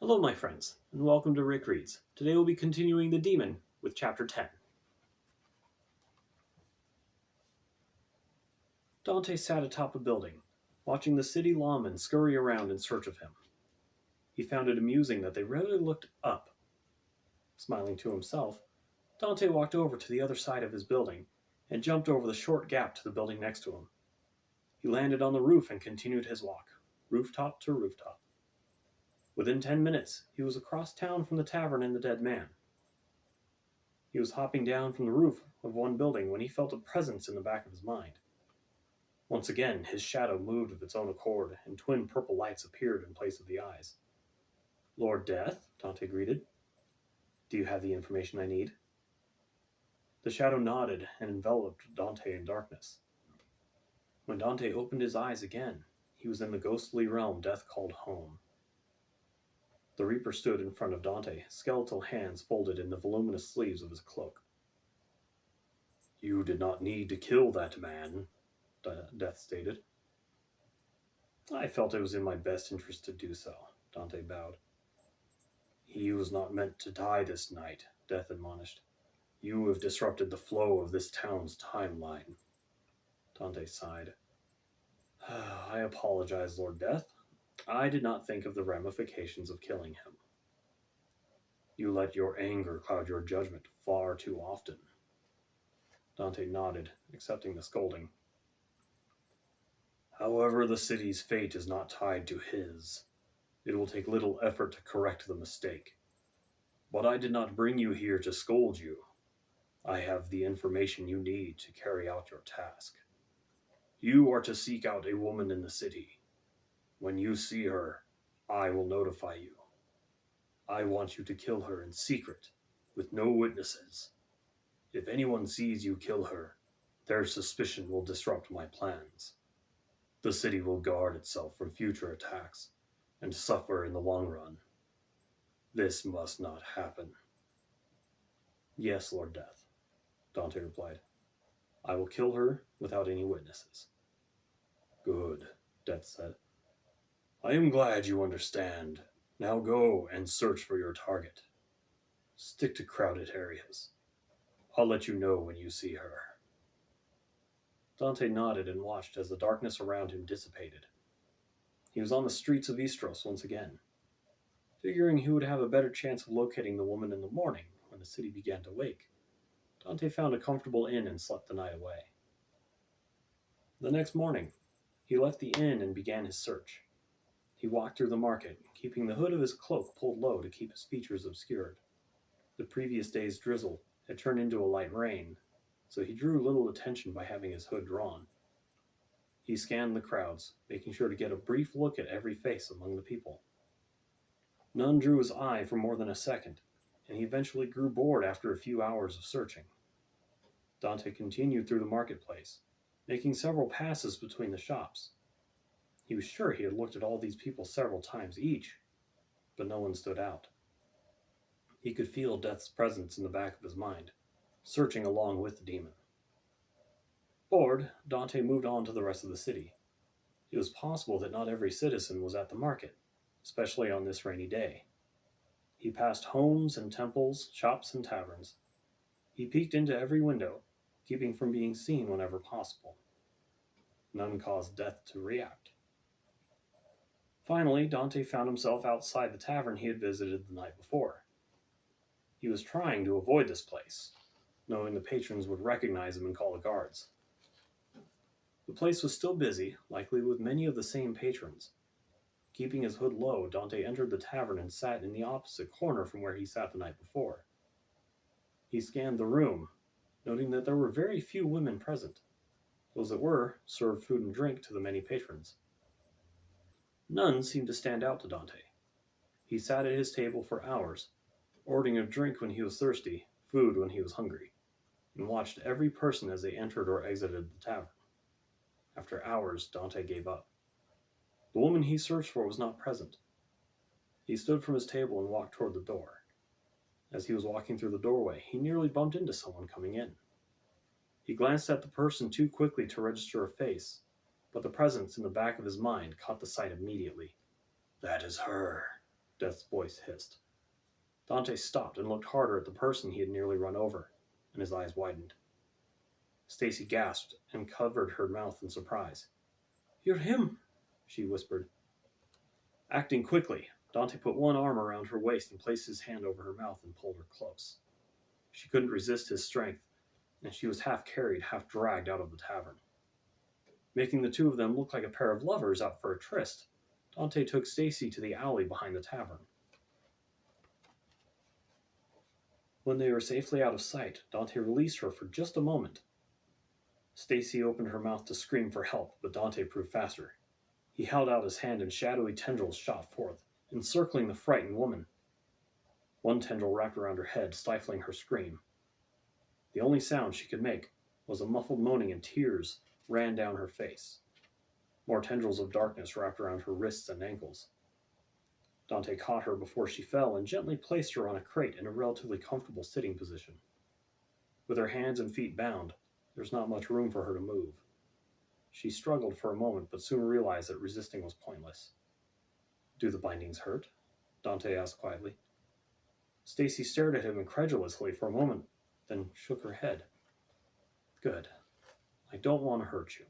Hello, my friends, and welcome to Rick Reads. Today we'll be continuing The Demon with Chapter 10. Dante sat atop a building, watching the city lawmen scurry around in search of him. He found it amusing that they rarely looked up. Smiling to himself, Dante walked over to the other side of his building and jumped over the short gap to the building next to him. He landed on the roof and continued his walk, rooftop to rooftop. Within 10 minutes, he was across town from the tavern and the dead man. He was hopping down from the roof of one building when he felt a presence in the back of his mind. Once again, his shadow moved of its own accord, and twin purple lights appeared in place of the eyes. "Lord Death," Dante greeted. "Do you have the information I need?" The shadow nodded and enveloped Dante in darkness. When Dante opened his eyes again, he was in the ghostly realm Death called home. The Reaper stood in front of Dante, skeletal hands folded in the voluminous sleeves of his cloak. "You did not need to kill that man," Death stated. "I felt it was in my best interest to do so," Dante bowed. "He was not meant to die this night," Death admonished. "You have disrupted the flow of this town's timeline." Dante sighed. "I apologize, Lord Death. I did not think of the ramifications of killing him." "You let your anger cloud your judgment far too often." Dante nodded, accepting the scolding. "However, the city's fate is not tied to his. It will take little effort to correct the mistake. But I did not bring you here to scold you. I have the information you need to carry out your task. You are to seek out a woman in the city. When you see her, I will notify you. I want you to kill her in secret, with no witnesses. If anyone sees you kill her, their suspicion will disrupt my plans. The city will guard itself from future attacks and suffer in the long run. This must not happen." "Yes, Lord Death," Dante replied. "I will kill her without any witnesses." "Good," Death said. "I am glad you understand. Now go and search for your target. Stick to crowded areas. I'll let you know when you see her." Dante nodded and watched as the darkness around him dissipated. He was on the streets of Istros once again. Figuring he would have a better chance of locating the woman in the morning when the city began to wake, Dante found a comfortable inn and slept the night away. The next morning, he left the inn and began his search. He walked through the market, keeping the hood of his cloak pulled low to keep his features obscured. The previous day's drizzle had turned into a light rain, so he drew little attention by having his hood drawn. He scanned the crowds, making sure to get a brief look at every face among the people. None drew his eye for more than a second, and he eventually grew bored after a few hours of searching. Dante continued through the marketplace, making several passes between the shops. He was sure he had looked at all these people several times each, but no one stood out. He could feel Death's presence in the back of his mind, searching along with the demon. Bored, Dante moved on to the rest of the city. It was possible that not every citizen was at the market, especially on this rainy day. He passed homes and temples, shops and taverns. He peeked into every window, keeping from being seen whenever possible. None caused Death to react. Finally, Dante found himself outside the tavern he had visited the night before. He was trying to avoid this place, knowing the patrons would recognize him and call the guards. The place was still busy, likely with many of the same patrons. Keeping his hood low, Dante entered the tavern and sat in the opposite corner from where he sat the night before. He scanned the room, noting that there were very few women present. Those that were served food and drink to the many patrons. None seemed to stand out to Dante. He sat at his table for hours, ordering a drink when he was thirsty, food when he was hungry, and watched every person as they entered or exited the tavern. After hours, Dante gave up. The woman he searched for was not present. He stood from his table and walked toward the door. As he was walking through the doorway, he nearly bumped into someone coming in. He glanced at the person too quickly to register a face, but the presence in the back of his mind caught the sight immediately. "That is her," Death's voice hissed. Dante stopped and looked harder at the person he had nearly run over, and his eyes widened. Stacy gasped and covered her mouth in surprise. "You're him," she whispered. Acting quickly, Dante put one arm around her waist and placed his hand over her mouth and pulled her close. She couldn't resist his strength, and she was half carried, half dragged out of the tavern. Making the two of them look like a pair of lovers out for a tryst, Dante took Stacy to the alley behind the tavern. When they were safely out of sight, Dante released her for just a moment. Stacy opened her mouth to scream for help, but Dante proved faster. He held out his hand and shadowy tendrils shot forth, encircling the frightened woman. One tendril wrapped around her head, stifling her scream. The only sound she could make was a muffled moaning, and tears ran down her face. More tendrils of darkness wrapped around her wrists and ankles. Dante caught her before she fell and gently placed her on a crate in a relatively comfortable sitting position. With her hands and feet bound, there was not much room for her to move. She struggled for a moment, but soon realized that resisting was pointless. "Do the bindings hurt?" Dante asked quietly. Stacy stared at him incredulously for a moment, then shook her head. "Good. I don't want to hurt you.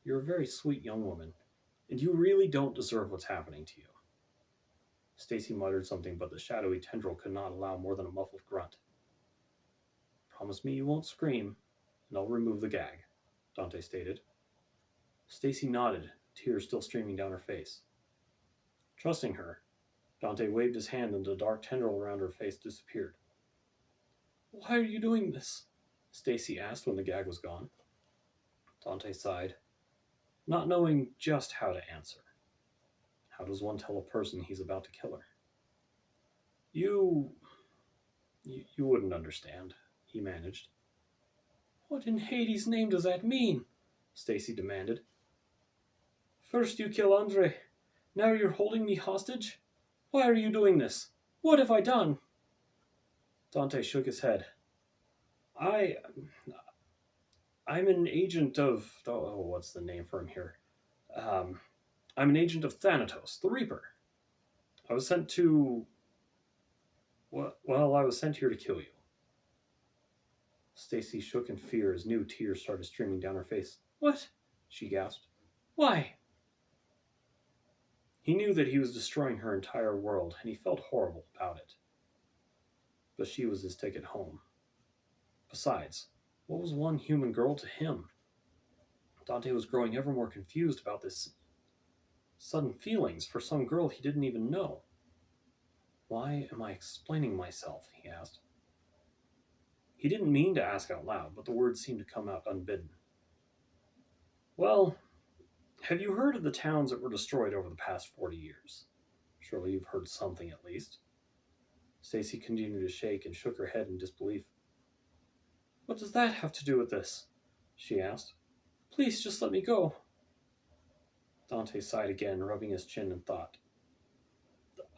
You're a very sweet young woman, and you really don't deserve what's happening to you." Stacy muttered something, but the shadowy tendril could not allow more than a muffled grunt. "Promise me you won't scream, and I'll remove the gag," Dante stated. Stacy nodded, tears still streaming down her face. Trusting her, Dante waved his hand and the dark tendril around her face disappeared. "Why are you doing this?" Stacy asked when the gag was gone. Dante sighed, not knowing just how to answer. How does one tell a person he's about to kill her? You wouldn't understand," he managed. "What in Hades' name does that mean?" Stacy demanded. "First you kill Andre. Now you're holding me hostage? Why are you doing this? What have I done?" Dante shook his head. I'm an agent of... what's the name for him here? I'm an agent of Thanatos, the Reaper. I was sent to... I was sent here to kill you." Stacy shook in fear as new tears started streaming down her face. "What?" she gasped. "Why?" He knew that he was destroying her entire world, and he felt horrible about it. But she was his ticket home. Besides, what was one human girl to him? Dante was growing ever more confused about this sudden feelings for some girl he didn't even know. "Why am I explaining myself?" he asked. He didn't mean to ask out loud, but the words seemed to come out unbidden. "Well, have you heard of the towns that were destroyed over the past 40 years? Surely you've heard something at least." Stacy continued to shake and shook her head in disbelief. "What does that have to do with this?" she asked. "Please just let me go." Dante sighed again, rubbing his chin in thought.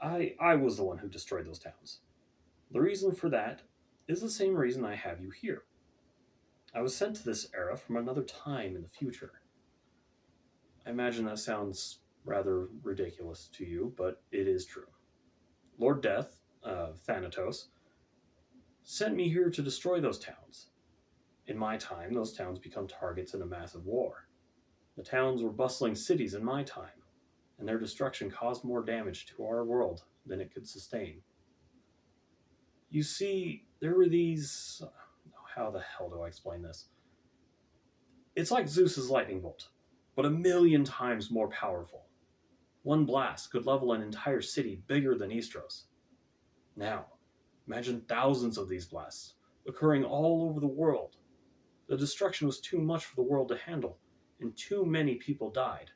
I was the one who destroyed those towns. The reason for that is the same reason I have you here. I was sent to this era from another time in the future. I imagine that sounds rather ridiculous to you, but it is true. Lord Death, Thanatos, sent me here to destroy those towns. In my time, those towns become targets in a massive war. The towns were bustling cities in my time, and their destruction caused more damage to our world than it could sustain. You see, there were these... how the hell do I explain this? It's like Zeus's lightning bolt, but 1,000,000 times more powerful. One blast could level an entire city bigger than Istros. Now, imagine thousands of these blasts, occurring all over the world. The destruction was too much for the world to handle, and too many people died.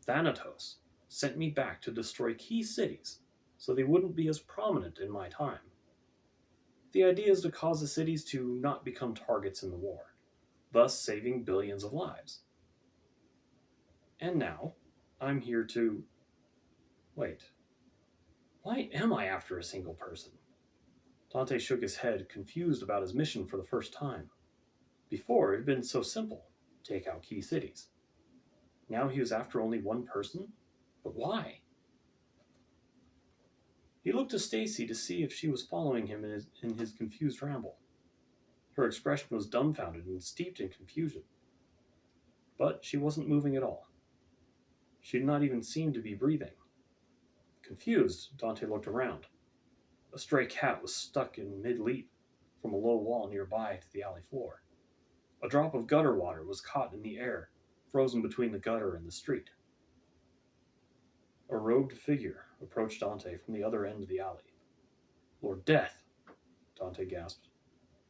Thanatos sent me back to destroy key cities, so they wouldn't be as prominent in my time. The idea is to cause the cities to not become targets in the war, thus saving billions of lives. And now, I'm here to... Wait. Why am I after a single person? Dante shook his head, confused about his mission for the first time. Before, it had been so simple. Take out key cities. Now he was after only one person? But why? He looked to Stacy to see if she was following him in his confused ramble. Her expression was dumbfounded and steeped in confusion, but she wasn't moving at all. She did not even seem to be breathing. Confused, Dante looked around. A stray cat was stuck in mid-leap from a low wall nearby to the alley floor. A drop of gutter water was caught in the air, frozen between the gutter and the street. A robed figure approached Dante from the other end of the alley. "Lord Death," Dante gasped.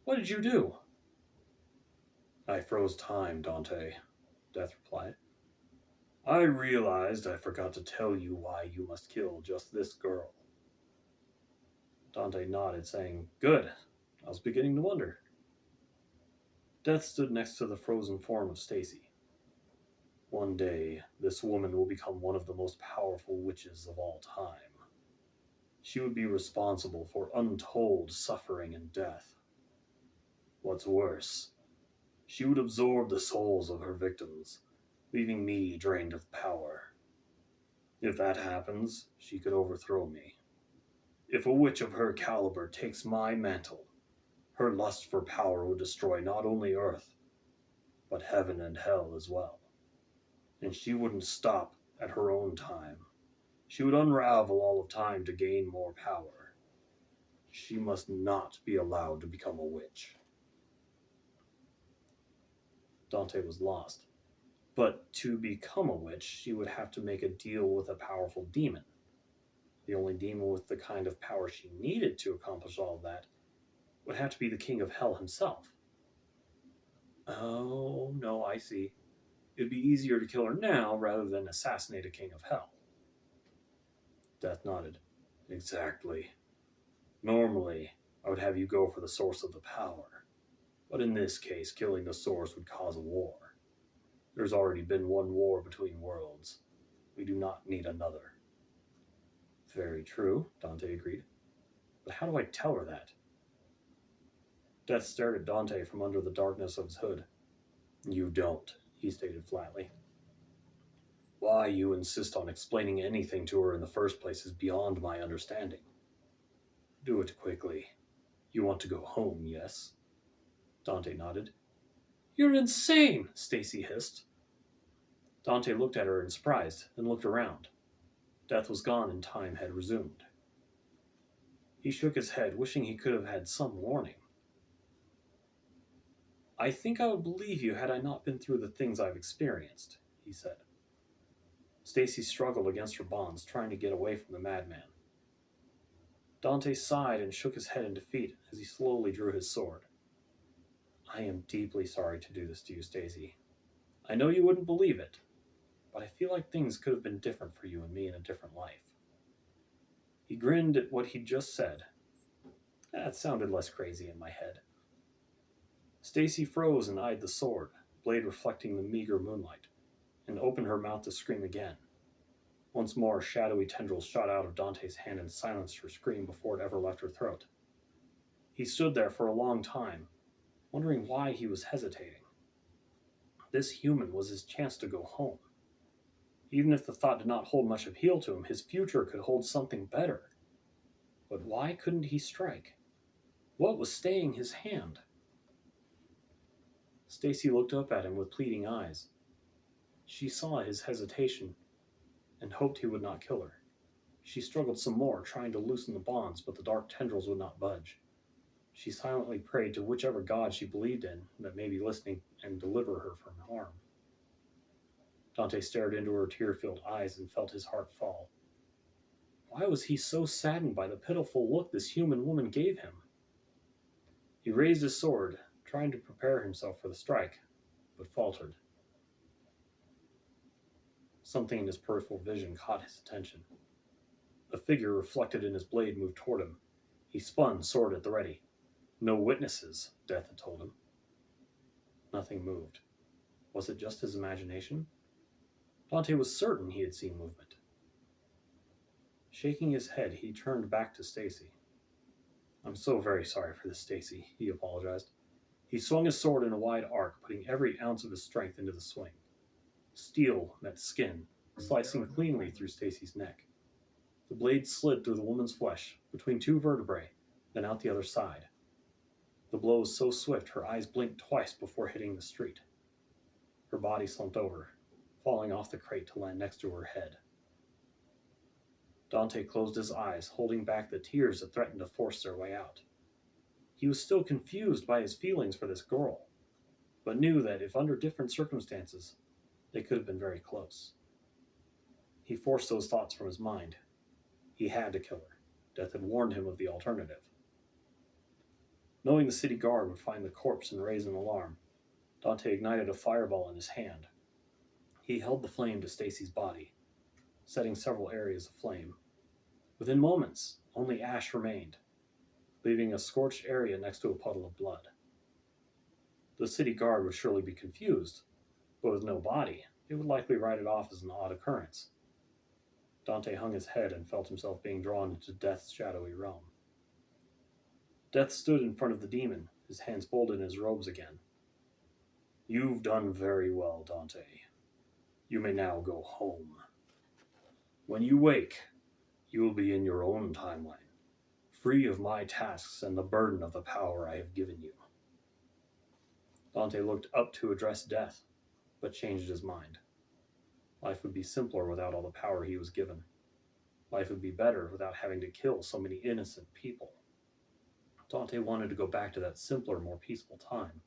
"What did you do?" "I froze time, Dante," Death replied. "I realized I forgot to tell you why you must kill just this girl." Dante nodded, saying, "Good. I was beginning to wonder." Death stood next to the frozen form of Stacy. "One day, this woman will become one of the most powerful witches of all time. She would be responsible for untold suffering and death. What's worse, she would absorb the souls of her victims, leaving me drained of power. If that happens, she could overthrow me. If a witch of her caliber takes my mantle, her lust for power would destroy not only Earth, but heaven and hell as well. And she wouldn't stop at her own time. She would unravel all of time to gain more power. She must not be allowed to become a witch." Dante was lost. But to become a witch, she would have to make a deal with a powerful demon. The only demon with the kind of power she needed to accomplish all of that would have to be the King of Hell himself. "Oh, no, I see. It'd be easier to kill her now rather than assassinate a King of Hell." Death nodded. "Exactly. Normally, I would have you go for the source of the power. But in this case, killing the source would cause a war. There's already been one war between worlds. We do not need another." "Very true," Dante agreed. "But how do I tell her that?" Death stared at Dante from under the darkness of his hood. "You don't," he stated flatly. "Why you insist on explaining anything to her in the first place is beyond my understanding. Do it quickly. You want to go home, yes?" Dante nodded. "You're insane!" Stacy hissed. Dante looked at her in surprise, then looked around. Death was gone and time had resumed. He shook his head, wishing he could have had some warning. "I think I would believe you had I not been through the things I've experienced," he said. Stacy struggled against her bonds, trying to get away from the madman. Dante sighed and shook his head in defeat as he slowly drew his sword. "I am deeply sorry to do this to you, Stacy. I know you wouldn't believe it, but I feel like things could have been different for you and me in a different life." He grinned at what he'd just said. That sounded less crazy in my head. Stacy froze and eyed the sword, blade reflecting the meager moonlight, and opened her mouth to scream again. Once more, shadowy tendrils shot out of Dante's hand and silenced her scream before it ever left her throat. He stood there for a long time, wondering why he was hesitating. This human was his chance to go home. Even if the thought did not hold much appeal to him, his future could hold something better. But why couldn't he strike? What was staying his hand? Stacy looked up at him with pleading eyes. She saw his hesitation and hoped he would not kill her. She struggled some more, trying to loosen the bonds, but the dark tendrils would not budge. She silently prayed to whichever god she believed in that may be listening and deliver her from harm. Dante stared into her tear-filled eyes and felt his heart fall. Why was he so saddened by the pitiful look this human woman gave him? He raised his sword, trying to prepare himself for the strike, but faltered. Something in his peripheral vision caught his attention. A figure reflected in his blade moved toward him. He spun, sword at the ready. No witnesses, Death had told him. Nothing moved. Was it just his imagination? Dante was certain he had seen movement. Shaking his head, he turned back to Stacy. "I'm so very sorry for this, Stacy," he apologized. He swung his sword in a wide arc, putting every ounce of his strength into the swing. Steel met skin, slicing cleanly through Stacy's neck. The blade slid through the woman's flesh, between two vertebrae, then out the other side. The blow was so swift her eyes blinked twice before hitting the street. Her body slumped over, falling off the crate to land next to her head. Dante closed his eyes, holding back the tears that threatened to force their way out. He was still confused by his feelings for this girl, but knew that if under different circumstances, they could have been very close. He forced those thoughts from his mind. He had to kill her. Death had warned him of the alternative. Knowing the city guard would find the corpse and raise an alarm, Dante ignited a fireball in his hand. He held the flame to Stacy's body, setting several areas aflame. Within moments, only ash remained, leaving a scorched area next to a puddle of blood. The city guard would surely be confused, but with no body, it would likely write it off as an odd occurrence. Dante hung his head and felt himself being drawn into Death's shadowy realm. Death stood in front of the demon, his hands folded in his robes again. "You've done very well, Dante. You may now go home. When you wake, you will be in your own timeline, free of my tasks and the burden of the power I have given you." Dante looked up to address Death, but changed his mind. Life would be simpler without all the power he was given. Life would be better without having to kill so many innocent people. Dante wanted to go back to that simpler, more peaceful time.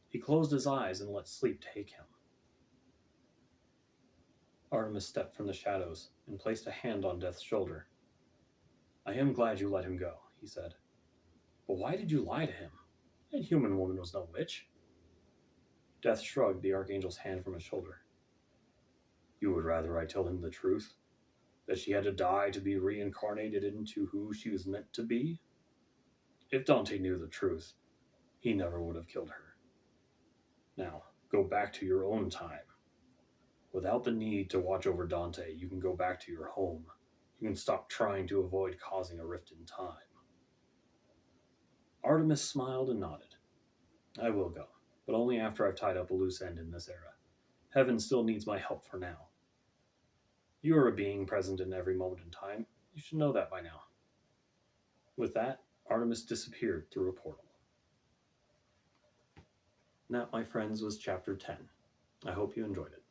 He closed his eyes and let sleep take him. Artemis stepped from the shadows and placed a hand on Death's shoulder. "I am glad you let him go," he said. "But why did you lie to him? That human woman was no witch." Death shrugged the Archangel's hand from his shoulder. "You would rather I tell him the truth? That she had to die to be reincarnated into who she was meant to be? If Dante knew the truth, he never would have killed her. Now, go back to your own time. Without the need to watch over Dante, you can go back to your home. You can stop trying to avoid causing a rift in time." Artemis smiled and nodded. "I will go, but only after I've tied up a loose end in this era. Heaven still needs my help for now. You are a being present in every moment in time. You should know that by now." With that, Artemis disappeared through a portal. And that, my friends, was chapter 10. I hope you enjoyed it.